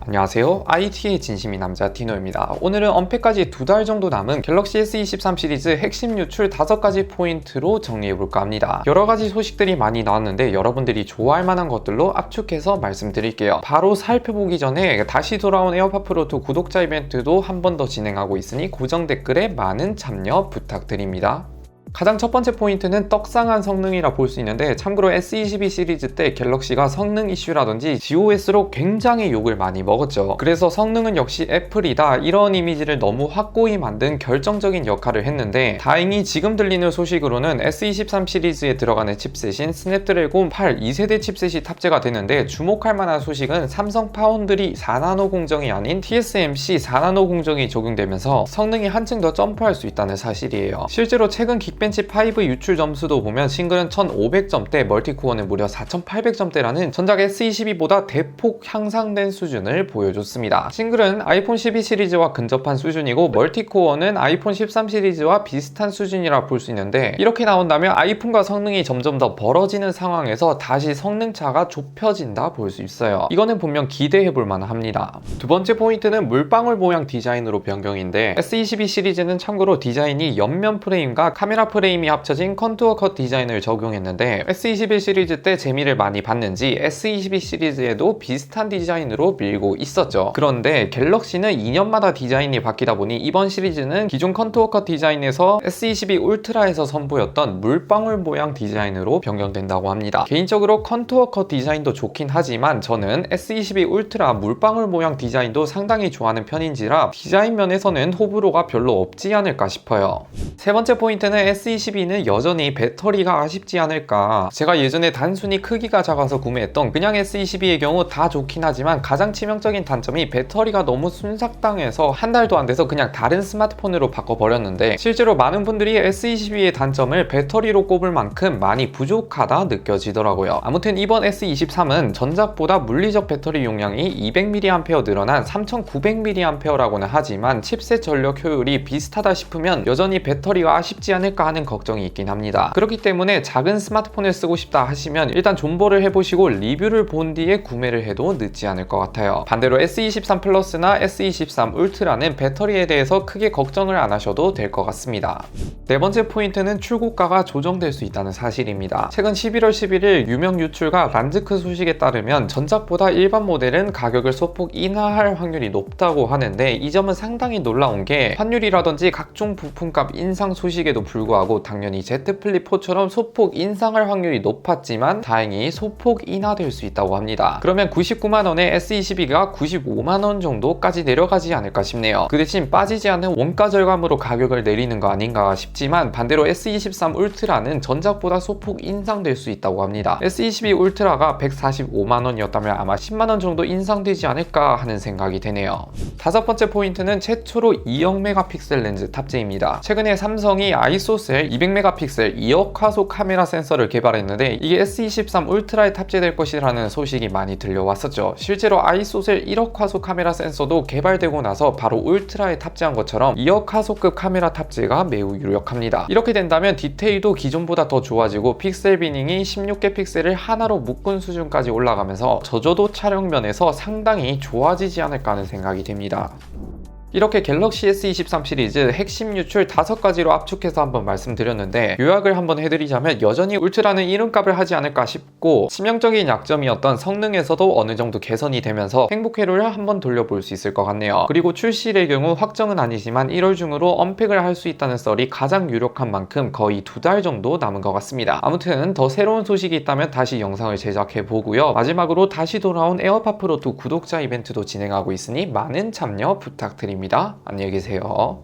안녕하세요. IT의 진심인 남자 디노입니다. 오늘은 언팩까지 2달 정도 남은 갤럭시 S23 시리즈 핵심 유출 5가지 포인트로 정리해볼까 합니다. 여러가지 소식들이 많이 나왔는데 여러분들이 좋아할 만한 것들로 압축해서 말씀드릴게요. 바로 살펴보기 전에 다시 돌아온 에어팟 프로2 구독자 이벤트도 한 번 더 진행하고 있으니 고정 댓글에 많은 참여 부탁드립니다. 가장 첫 번째 포인트는 떡상한 성능이라 볼 수 있는데, 참고로 S22 시리즈 때 갤럭시가 성능 이슈라든지 GOS로 굉장히 욕을 많이 먹었죠. 그래서 성능은 역시 애플이다, 이런 이미지를 너무 확고히 만든 결정적인 역할을 했는데, 다행히 지금 들리는 소식으로는 S23 시리즈에 들어가는 칩셋인 스냅드래곤 8 2세대 칩셋이 탑재가 되는데, 주목할 만한 소식은 삼성 파운드리 4나노 공정이 아닌 TSMC 4나노 공정이 적용되면서 성능이 한층 더 점프할 수 있다는 사실이에요. 실제로 최근 긱벤치 5 유출 점수도 보면 싱글은 1500점대, 멀티코어는 무려 4800점대라는 전작 S22보다 대폭 향상된 수준을 보여줬습니다. 싱글은 아이폰 12 시리즈와 근접한 수준이고, 멀티코어는 아이폰 13 시리즈와 비슷한 수준이라 볼 수 있는데, 이렇게 나온다면 아이폰과 성능이 점점 더 벌어지는 상황에서 다시 성능차가 좁혀진다 볼 수 있어요. 이거는 분명 기대해볼 만합니다. 두 번째 포인트는 물방울 모양 디자인으로 변경인데, S22 시리즈는 참고로 디자인이 옆면 프레임과 카메라 프레임이 합쳐진 컨투어 컷 디자인을 적용했는데, S21 시리즈 때 재미를 많이 봤는지 S22 시리즈에도 비슷한 디자인으로 밀고 있었죠. 그런데 갤럭시는 2년마다 디자인이 바뀌다 보니 이번 시리즈는 기존 컨투어 컷 디자인에서 S22 울트라에서 선보였던 물방울 모양 디자인으로 변경된다고 합니다. 개인적으로 컨투어 컷 디자인도 좋긴 하지만 저는 S22 울트라 물방울 모양 디자인도 상당히 좋아하는 편인지라 디자인 면에서는 호불호가 별로 없지 않을까 싶어요. 세 번째 포인트는 S22는 여전히 배터리가 아쉽지 않을까. 제가 예전에 단순히 크기가 작아서 구매했던 그냥 S22의 경우 다 좋긴 하지만 가장 치명적인 단점이 배터리가 너무 순삭당해서 한 달도 안 돼서 그냥 다른 스마트폰으로 바꿔버렸는데, 실제로 많은 분들이 S22의 단점을 배터리로 꼽을 만큼 많이 부족하다 느껴지더라고요. 아무튼 이번 S23은 전작보다 물리적 배터리 용량이 200mAh 늘어난 3900mAh라고는 하지만 칩셋 전력 효율이 비슷하다 싶으면 여전히 배터리가 아쉽지 않을까 하는 걱정이 있긴 합니다. 그렇기 때문에 작은 스마트폰을 쓰고 싶다 하시면 일단 존버를 해보시고 리뷰를 본 뒤에 구매를 해도 늦지 않을 것 같아요. 반대로 S23 플러스나 S23 울트라는 배터리에 대해서 크게 걱정을 안 하셔도 될 것 같습니다. 네 번째 포인트는 출고가가 조정될 수 있다는 사실입니다. 최근 11월 11일 유명 유출가 란즈크 소식에 따르면 전작보다 일반 모델은 가격을 소폭 인하할 확률이 높다고 하는데, 이 점은 상당히 놀라운 게 환율이라든지 각종 부품값 인상 소식에도 불구하고 당연히 Z 플립 4처럼 소폭 인상할 확률이 높았지만 다행히 소폭 인하될 수 있다고 합니다. 그러면 99만원에 S22가 95만원 정도까지 내려가지 않을까 싶네요. 그 대신 빠지지 않은 원가 절감으로 가격을 내리는 거 아닌가 싶지만, 반대로 S23 울트라는 전작보다 소폭 인상될 수 있다고 합니다. S22 울트라가 145만원이었다면 아마 10만원 정도 인상되지 않을까 하는 생각이 되네요. 다섯 번째 포인트는 최초로 2억 메가픽셀 렌즈 탑재입니다. 최근에 삼성이 아이소셀 200메가픽셀 2억 화소 카메라 센서를 개발했는데, 이게 S23 울트라에 탑재될 것이라는 소식이 많이 들려왔었죠. 실제로 아이소셀 1억 화소 카메라 센서도 개발되고 나서 바로 울트라에 탑재한 것처럼 2억 화소급 카메라 탑재가 매우 유력합니다. 이렇게 된다면 디테일도 기존보다 더 좋아지고 픽셀 비닝이 16개 픽셀을 하나로 묶은 수준까지 올라가면서 저조도 촬영 면에서 상당히 좋아지지 않을까 하는 생각이 됩니다. 이렇게 갤럭시 S23 시리즈 핵심 유출 5가지로 압축해서 한번 말씀드렸는데, 요약을 한번 해드리자면 여전히 울트라는 이름값을 하지 않을까 싶고, 치명적인 약점이었던 성능에서도 어느 정도 개선이 되면서 행복회로를 한번 돌려볼 수 있을 것 같네요. 그리고 출시일의 경우 확정은 아니지만 1월 중으로 언팩을 할 수 있다는 썰이 가장 유력한 만큼 거의 2달 정도 남은 것 같습니다. 아무튼 더 새로운 소식이 있다면 다시 영상을 제작해 보고요. 마지막으로 다시 돌아온 에어팟 프로2 구독자 이벤트도 진행하고 있으니 많은 참여 부탁드립니다. 안녕히 계세요.